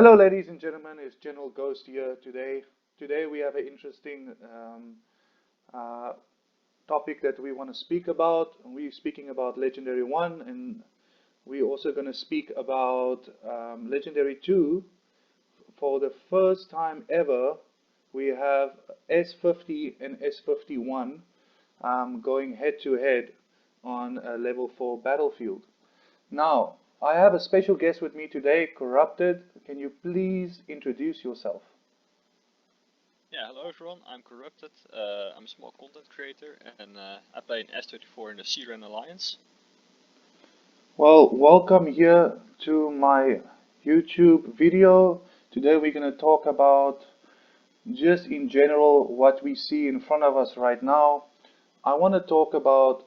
Hello, ladies and gentlemen. It's General Ghost here today. Today we have an interesting uh, topic that we want to speak about. We're speaking about Legendary 1, and we're also going to speak about Legendary 2. For the first time ever, we have S50 and S51 going head to head on a level 4 battlefield. Now, I have a special guest with me today, Corrupted. Can you please introduce yourself? Yeah, hello everyone, I'm Corrupted. I'm a small content creator and I play in S34 in the Syrian Alliance. Well, welcome here to my YouTube video. Today we're going to talk about just in general what we see in front of us right now. I want to talk about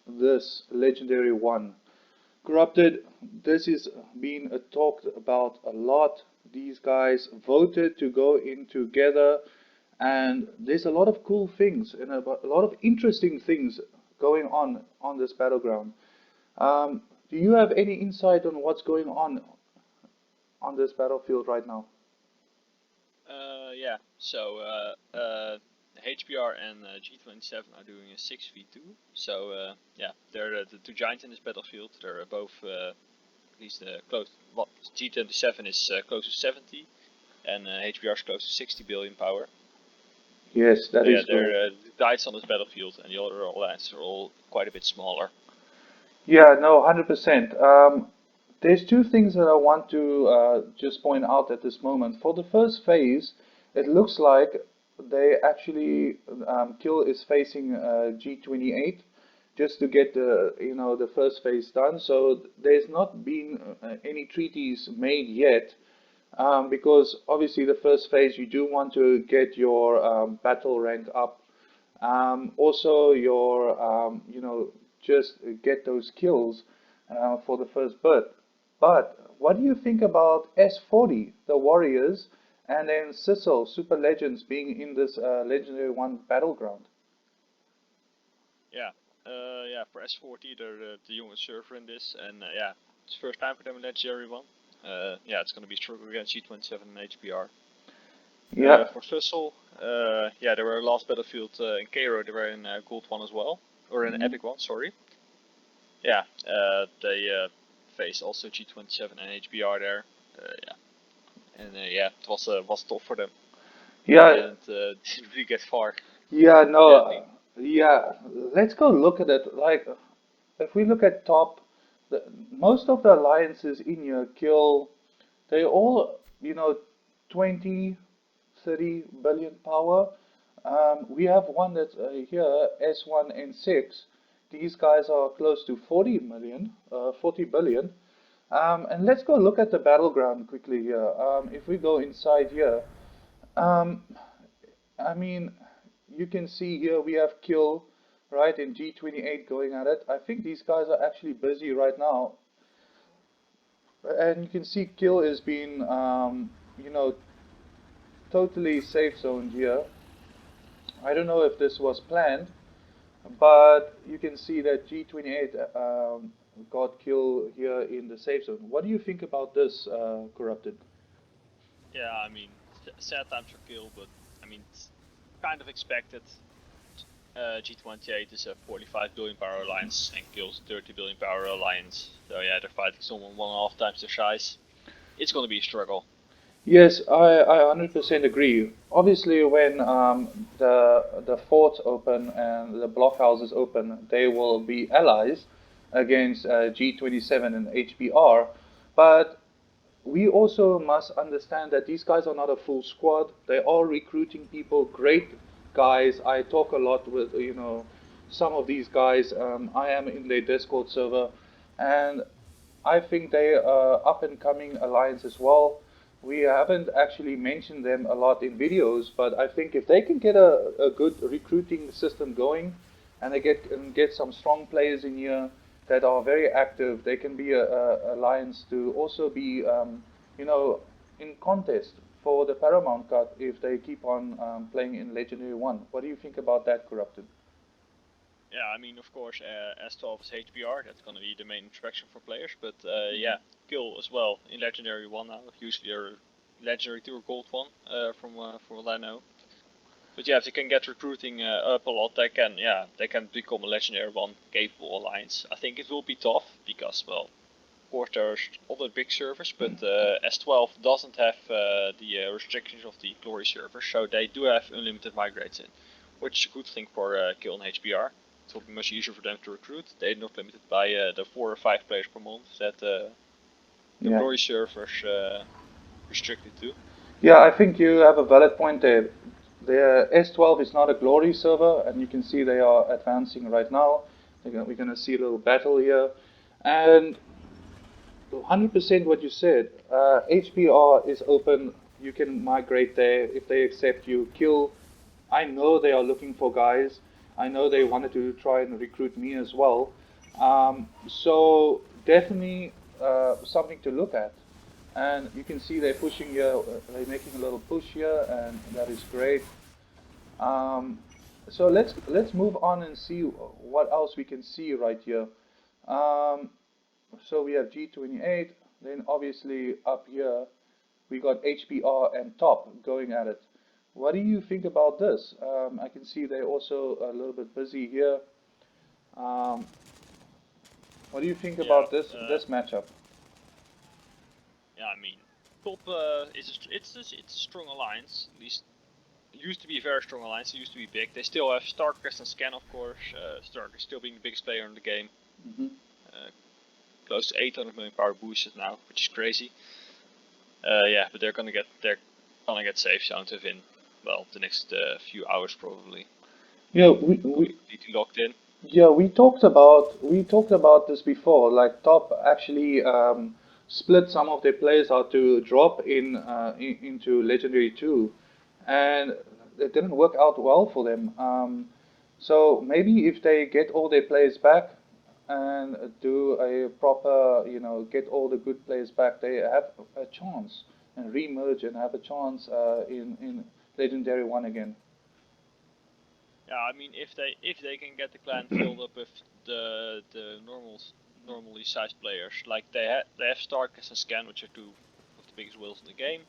this Legendary 1. Corrupted, this is being talked about a lot. These guys voted to go in together, and there's a lot of cool things and a lot of interesting things going on this battleground. Do you have any insight on what's going on this battlefield right now? Yeah, so HBR and G27 are doing a 6v2. So yeah, they're the two giants in this battlefield. They're both at least close. Well, G27 is close to 70 and HBR is close to 60 billion power. Yes, that So yeah, is correct. they're the giants on this battlefield, and the other alliances are all quite a bit smaller. Yeah, no, 100%. There's two things that I want to just point out at this moment. For the first phase, it looks like they actually Kill is facing G28 just to get the first phase done. So there's not been any treaties made yet, because obviously the first phase you do want to get your battle rank up, also your just get those kills for the first bit. But what do you think about S40, the Warriors, and then Sissel, Super Legends being in this Legendary 1 Battleground? Yeah, yeah. For S40, they're the youngest server in this, and yeah, it's first time for them in Legendary 1. Yeah, it's gonna be struggle against G27 and HBR. Yeah. For Fussel, yeah, they were last battlefield in Cairo. They were in Gold 1 as well, or in Mhm. Epic 1. Sorry. Yeah, they faced also G27 and HBR there. Yeah, and yeah, it was tough for them. They Yeah, didn't really get far. yeah, Yeah, I mean, yeah. Let's go look at it. Like, if we look at top, most of the alliances in here kill. They all, 20, 30 billion power. We have one that's here, S1 and 6. These guys are close to 40 million, 40 billion. And let's go look at the battleground quickly here. If we go inside here, um, I mean, you can see here we have Kill, right, in G28 going at it. I think these guys are actually busy right now. And you can see Kill is being, totally safe zoned here. I don't know if this was planned, but you can see that G28 got Kill here in the safe zone. What do you think about this, Corrupted? yeah, I mean, sad times for Kill, but I mean, it's kind of expected. G28 is a 45 billion power alliance and Kill's 30 billion power alliance. So yeah, they're fighting someone 1.5 times their size. It's gonna be a struggle. Yes, I 100% agree. Obviously, when the forts open and the blockhouses open, they will be allies against G27 and HBR. But we also must understand that these guys are not a full squad. They are recruiting people, great guys. I talk a lot with some of these guys. I am in their Discord server, and I think they are up and coming alliance as well. We haven't actually mentioned them a lot in videos, but I think if they can get a good recruiting system going, and they get some strong players in here that are very active, they can be a alliance to also be you know in contest for the Paramount Cup if they keep on playing in Legendary 1. What do you think about that, Corrupted? Yeah, I mean, of course, S12 is HBR. That's gonna be the main attraction for players. But yeah, Kill as well in Legendary 1 now. Usually they're legendary 2 or gold 1, from what I know. But yeah, if they can get recruiting up a lot, they can become a legendary 1 capable alliance. I think it will be tough because, well, of course there's other big servers, but S12 doesn't have the restrictions of the glory servers, so they do have unlimited migrates in, which is a good thing for Kill and HBR. It will be much easier for them to recruit. They're not limited by the 4 or 5 players per month that the Yeah. glory servers restricted to. Yeah, I think you have a valid point there. The S12 is not a glory server, and you can see they are advancing right now. We're going to see a little battle here. And 100% what you said. HPR is open. You can migrate there if they accept you. Kill. I know they are looking for guys. I know they wanted to try and recruit me as well. So definitely something to look at. And you can see they're pushing here. They're making a little push here, and that is great. Um, so let's move on and see what else we can see right here. Um, so we have G28, then obviously up here we got HBR and top going at it. What do you think about this? I can see they're also a little bit busy here. Um, what do you think Yeah, about this matchup? yeah. I mean, top it's a strong alliance. At least it used to be a very strong alliance. It used to be big. They still have Starcrest and Scan, of course. Starcrest still being the biggest player in the game. Hmm. Close to 800 million power boosted now, which is crazy. Yeah, but they're gonna get safe sound within, well, the next few hours probably. Yeah, Will be completely locked in. yeah, we talked about this before. Like Top actually split some of their players out to drop into Legendary 2, and it didn't work out well for them. So maybe if they get all their players back and do a proper, get all the good players back, they have a chance and remerge and have a chance in Legendary 1 again. Yeah, I mean if they can get the clan filled up with the normally sized players, like they have Starcast and Scan, which are two of the biggest whales in the game.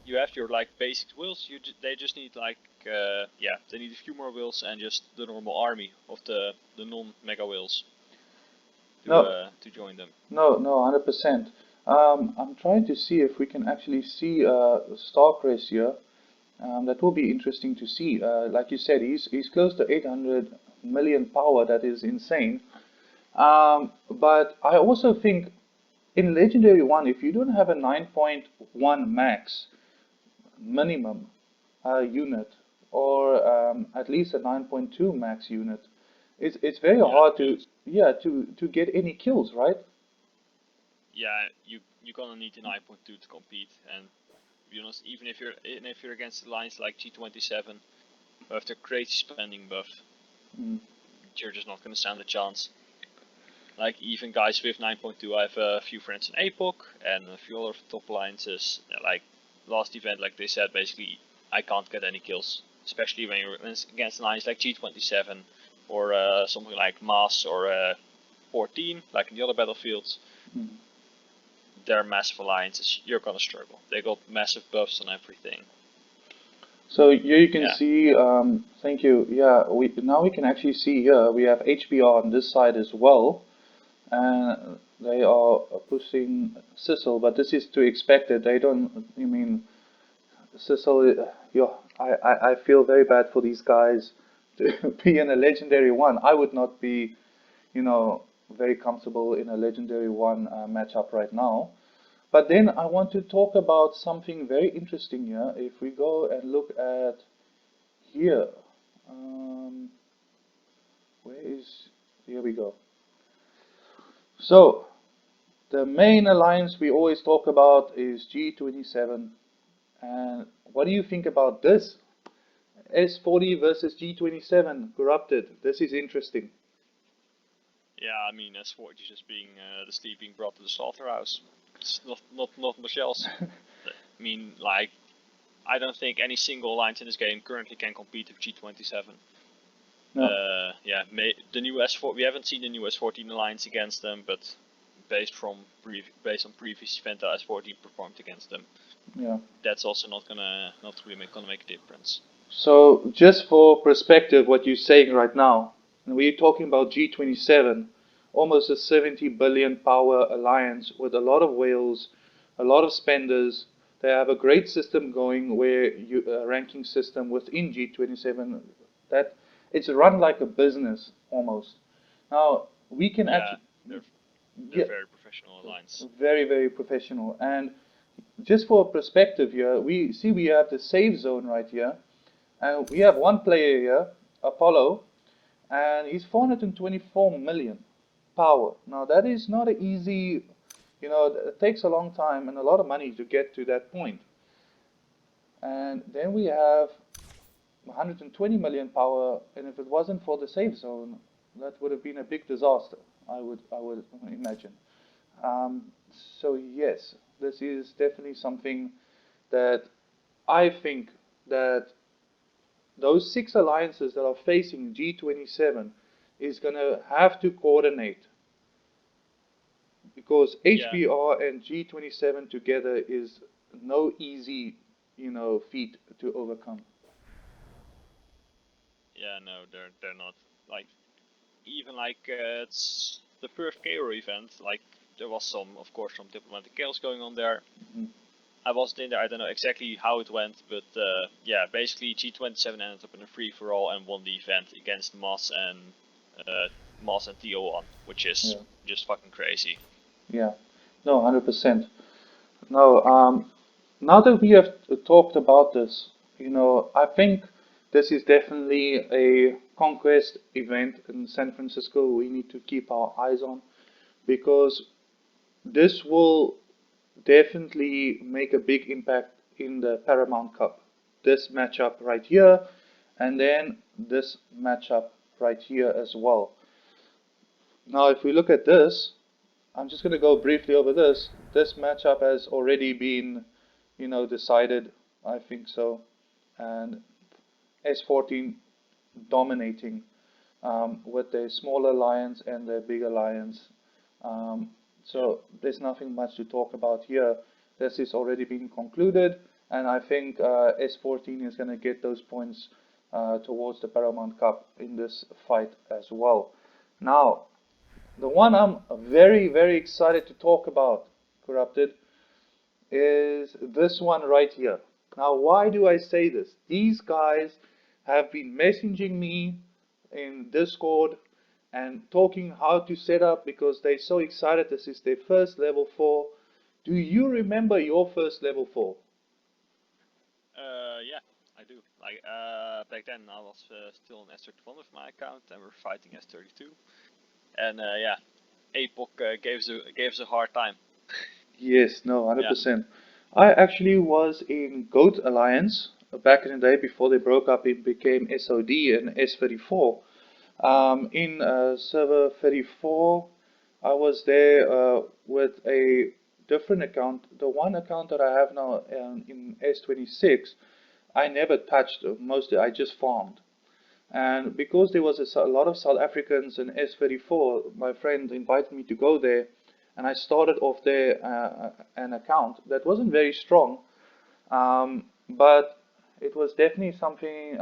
You have your like basic whales. They just need like they need a few more whales and just the normal army of the non mega whales No, to join them. no, 100%. I'm trying to see if we can actually see Starcrest here. That will be interesting to see. Like you said, he's close to 800 million power. That is insane. But I also think in Legendary 1, if you don't have a 9.1 max minimum unit, or at least a 9.2 max unit, it's very Yeah, hard to to get any kills, right? yeah, you're gonna need the 9.2 to compete, and to be honest, even if you're against lines like G27 who have the crazy spending buff, Mm. you're just not gonna stand a chance. Like even guys with 9.2, I have a few friends in APOC and a few other top alliances. Like last event, like they said, basically I can't get any kills, especially when you're against lines like G27 or something like Mass or 14, like in the other battlefields. Mm. They're massive alliances. You're gonna struggle. They got massive buffs on everything. So here you can Yeah, see, thank you. Yeah, we can actually see here we have HBR on this side as well, and they are pushing Sissel, but this is to expected. They don't. I mean, Sissel. Yeah, I feel very bad for these guys to be in a legendary one. I would not be, you know, very comfortable in a legendary one matchup right now. But then I want to talk about something very interesting here. If we go and look at here, um, where is, here we go. So the main alliance we always talk about is G27. And what do you think about this? S40 versus G27 corrupted. This is interesting. yeah. I mean, as for just being the sleep being brought to the slaughterhouse. It's not much else. I mean, like I don't think any single alliance in this game currently can compete with G27. No. The new S4 we haven't seen the new S14 alliance against them, but based on previous event that S14 performed against them. Yeah. That's also not really gonna make a difference. So, just for perspective, what you're saying right now, and we're talking about G27, almost a 70 billion power alliance with a lot of whales, a lot of spenders. They have a great system going where a ranking system within G27 that it's run like a business almost. Now, we can Yeah, actually, they're yeah, very professional alliance. very, very professional. And just for perspective here, we have the safe zone right here. And we have one player here, Apollo, and he's 424 million power. Now that is not an easy, it takes a long time and a lot of money to get to that point. And then we have 120 million power, and if it wasn't for the safe zone, that would have been a big disaster. I would imagine. Um, so yes, this is definitely something that I think that those six alliances that are facing G27 is going to have to coordinate because Yeah, HBR and G27 together is no easy, feat to overcome. yeah, no, they're not. Like even like it's the first KO event. Like there was of course, some diplomatic chaos going on there. Mhm. I wasn't in there. I don't know exactly how it went, but yeah, basically G27 ended up in a free for all and won the event against Moss and TO1, which is Yeah, just fucking crazy. yeah, no, 100%. No, now that we have talked about this, I think this is definitely a conquest event in San Francisco we need to keep our eyes on because this will definitely make a big impact in the Paramount Cup. This matchup right here, and then this matchup right here as well. Now, if we look at this, I'm just going to go briefly over this. This matchup has already been, decided. I think so, and S14 dominating with their smaller lions and their bigger lions. Um, Yeah, so there's nothing much to talk about here. This is already been concluded, and I think S14 is going to get those points towards the Paramount Cup in this fight as well. Now, the one I'm very, very excited to talk about, Corrupted, is this one right here. Now, why do I say this? These guys have been messaging me in Discord and talking how to set up because they're so excited. This is their first level 4. Do you remember your first level 4? yeah, I do. Like back then, I was still on S31 with my account, and we're fighting S32. And yeah, Apoc gave us a hard time. Yes, no, Yeah, 100%. I actually was in Goat Alliance back in the day before they broke up. It became SOD and S34. In server 34, I was there with a different account. The one account that I have now in S26, I never touched. Mostly, I just farmed. And because there was a lot of South Africans in S34, my friend invited me to go there, and I started off there an account that wasn't very strong, but it was definitely something,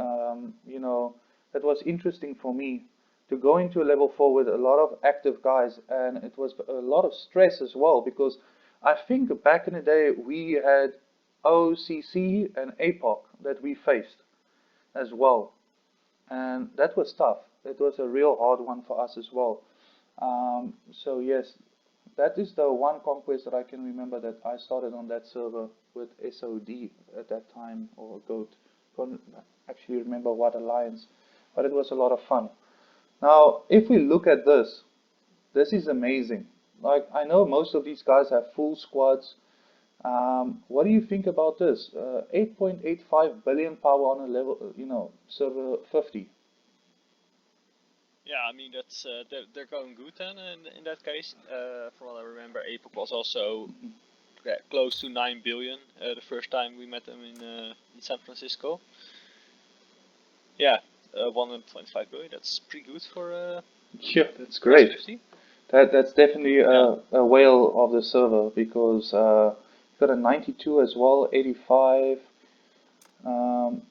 that was interesting for me to go into a level 4 with a lot of active guys, and it was a lot of stress as well because I think back in the day we had OCC and APOC that we faced as well, and that was tough. It was a real hard one for us as well. So yes, that is the one conquest that I can remember that I started on that server with SOD at that time, or Goat. Can't actually remember what alliance, but it was a lot of fun. Now, if we look at this, this is amazing. Like I know most of these guys have full squads. What do you think about this? 8.85 billion power on a level, server 50. yeah. I mean that's they're going good then in that case. From what I remember, Apoc was also close to 9 billion the first time we met them in San Francisco. Yeah, 125 billion. That's pretty good for Yeah, that's for great. S50. That's definitely Yeah, a whale of the server because got a 92 as well, 85,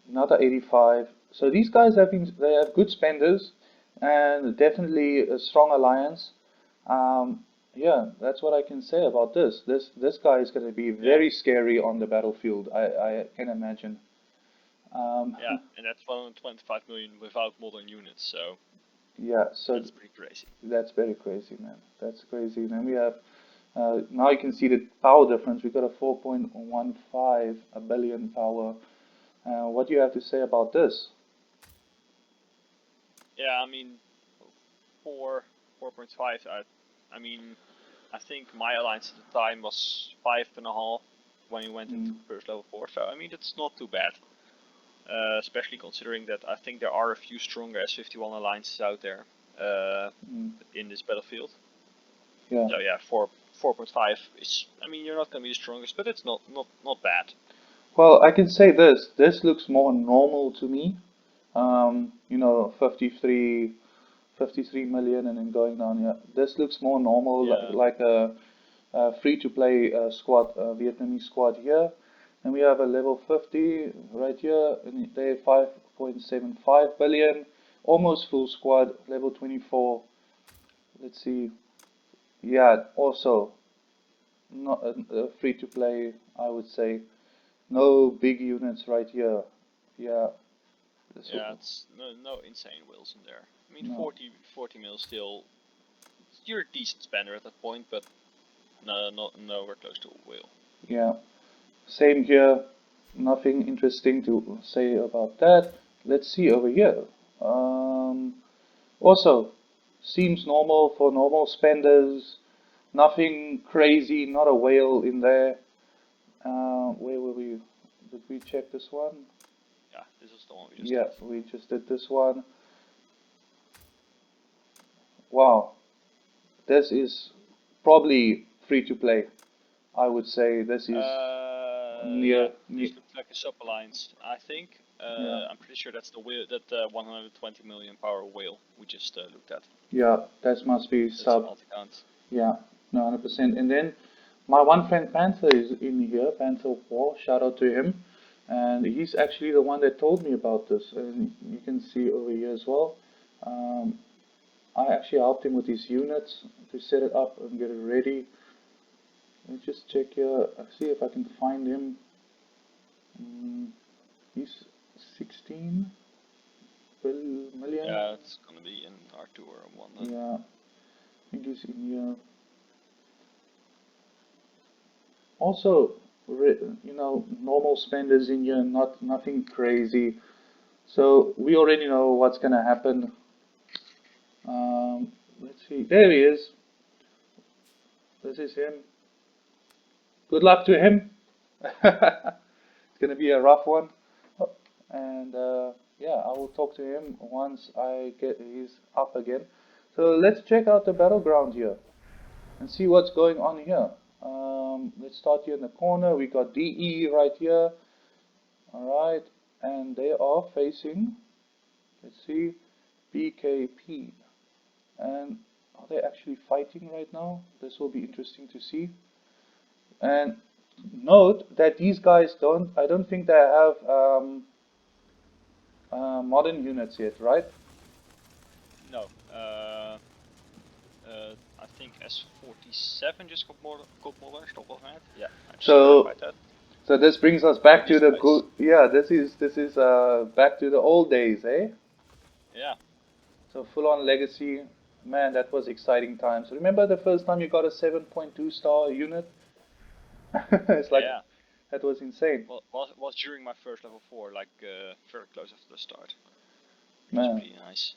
another 85. So these guys they have good spenders and definitely a strong alliance. Yeah, that's what I can say about this. This guy is going to be yeah, very scary on the battlefield. I can imagine. Um, yeah, and that's 125 million without modern units, so yeah, so that's pretty crazy. that's very crazy, man. That's crazy. Then we have now you can see the power difference. We got a 4.15 a billion power. What do you have to say about this? Yeah, I mean, 4.5. I mean, I think my alliance at the time was 5.5 when we went into Mm, first level 4. So I mean, that's not too bad. Especially considering that I think there are a few stronger S51 alliances out there mm, in this battlefield. yeah. So yeah, 4.5 is. I mean, you're not gonna be the strongest, but it's not bad. Well, I can say this. This looks more normal to me. 53 million and then going down here. This looks more normal, Yeah, like a free-to-play squad, Vietnamese squad here. And we have a level 50 right here, and they 5.75 billion, almost full squad, level 24. Let's see. Yeah, also not a free-to-play, I would say. No big units right here. Yeah, this yeah, it's no insane wheels in there. I mean, no. 40 mil still. You're a decent spender at that point, but no, not nowhere close to a wheel. Yeah, same here. Nothing interesting to say about that. Let's see over here. Um, Also, seems normal for normal spenders. Nothing crazy, not a whale in there. Where were we? Did we check this one? Yeah, this is the one we just Yeah, did. we just did this one. Wow, this is probably free to play. I would say this is Yeah, near, this looks like a sub alliance. I think. yeah, I'm pretty sure that's the whale, that 120 million power whale we just looked at. yeah, that must be That's a sub. multi-count. Yeah, no, 100%. And then my one friend Panther is in here, Panther War, shout out to him. And he's actually the one that told me about this. And you can see over here as well. Um, I actually helped him with his units to set it up and get it ready. Let me just check here, see if I can find him. Mm, he's 16 million. Yeah, it's gonna be in R2 or 1 then. Yeah, I think he's in here. Also, normal spenders in here, nothing crazy. So we already know what's gonna happen. Let's see. There he is. This is him. Good luck to him. It's gonna be a rough one. And yeah, I will talk to him once I get he's up again. So let's check out the battleground here and see what's going on here. Let's start here in the corner. We got DE right here. All right, and they are facing. Let's see, BKP. And are they actually fighting right now? This will be interesting to see. And note that these guys I don't think they have modern units yet, right? No, I think S47 just got modern, stop of that. Yeah, I just So, verified that. so this brings us So back to these the guys, good, yeah, this is back to the old days, eh? yeah, So full on legacy, man, that was exciting times. Remember the first time you got a 7.2 star unit? It's like yeah. that was insane, Well, was during my first level 4, like very close after the start, which is man. pretty nice.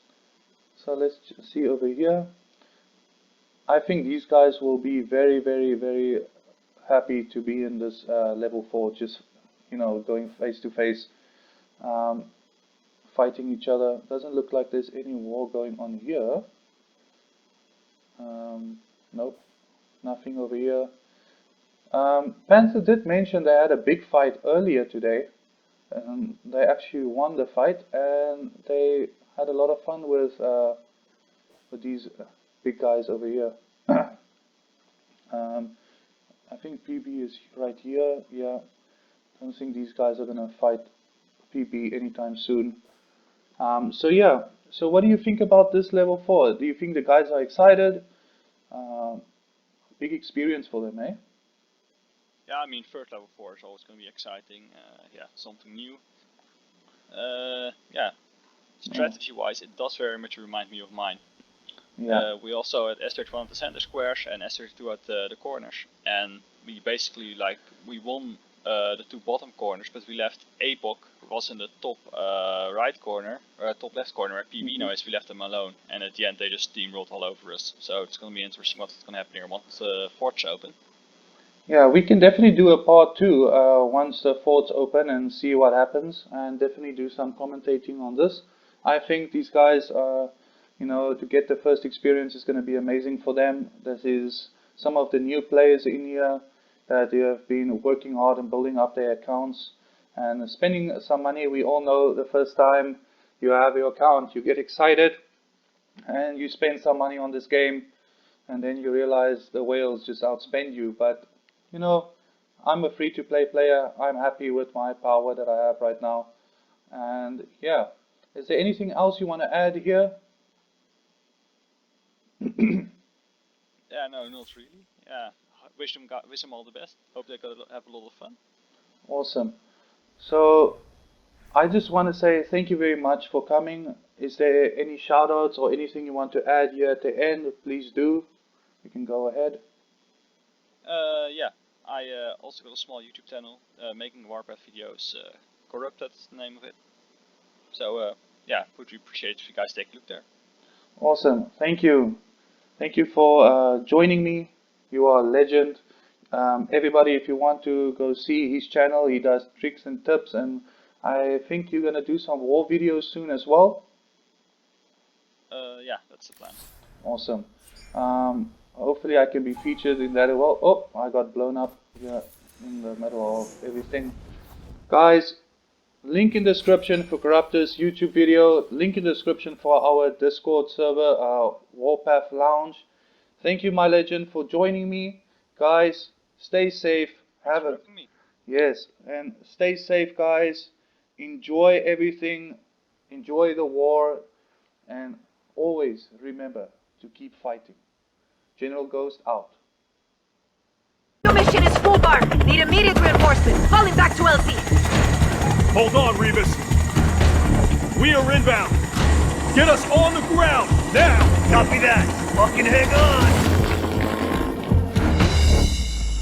So let's see over here. I think these guys will be very, very, very happy to be in this level 4, just going face to face, um, fighting each other. Doesn't look like there's any war going on here. Nope, nothing over here. Panther did mention they had a big fight earlier today. They actually won the fight, and they had a lot of fun with these big guys over here. um, I think PB is right here. Yeah, don't think these guys are gonna fight PB anytime soon. So yeah, so what do you think about this level 4? Do you think the guys are excited? Um, Big experience for them, eh? Yeah, I mean, third level 4 is always going to be exciting. Yeah, something new. Yeah, strategy-wise, it does very much remind me of mine. Yeah. We also had S31 at the center squares and S32 at the corners, and we basically we won the two bottom corners, but we left APOC, who was in the top right corner, or top left corner, where PB now is. We left them alone, and at the end they just steamrolled all over us. So it's going to be interesting what's going to happen here once the forts open. Yeah, we can definitely do a part 2 once the forts open and see what happens, and definitely do some commentating on this. I think these guys are, to get the first experience is going to be amazing for them. This is some of the new players in here that they have been working hard and building up their accounts and spending some money. We all know the first time you have your account, you get excited and you spend some money on this game, and then you realize the whales just outspend you. But you know, I'm a free-to-play player. I'm happy with my power that I have right now. And yeah, is there anything else you want to add here? Yeah, no, not really. Yeah, wish them all the best. Hope they have a lot of fun. Awesome. So I just want to say thank you very much for coming. Is there any shout-outs or anything you want to add here at the end? Please do. You can go ahead. Yeah, I also got a small YouTube channel making Warpath videos. Corrupt, that's the name of it. So yeah, would appreciate if you guys take a look there. Awesome. Thank you. Thank you for joining me. You are a legend. Everybody, if you want to go see his channel, he does tricks and tips, and I think you're gonna do some war videos soon as well. Yeah, that's the plan. Awesome. Hopefully, I can be featured in that as well. Oh, I got blown up here in the middle of everything. Guys, link in description for Corruptor's YouTube video. Link in description for our Discord server, Warpath Lounge. Thank you, my legend, for joining me. Guys, stay safe. Thanks for having me. Yes, and stay safe, guys. Enjoy everything. Enjoy the war. And always remember to keep fighting. General Ghost out. New mission is full bar. Need immediate reinforcements. Falling back to LZ. Hold on, Rebus. We are inbound. Get us on the ground, now! Copy that. Fucking hang on!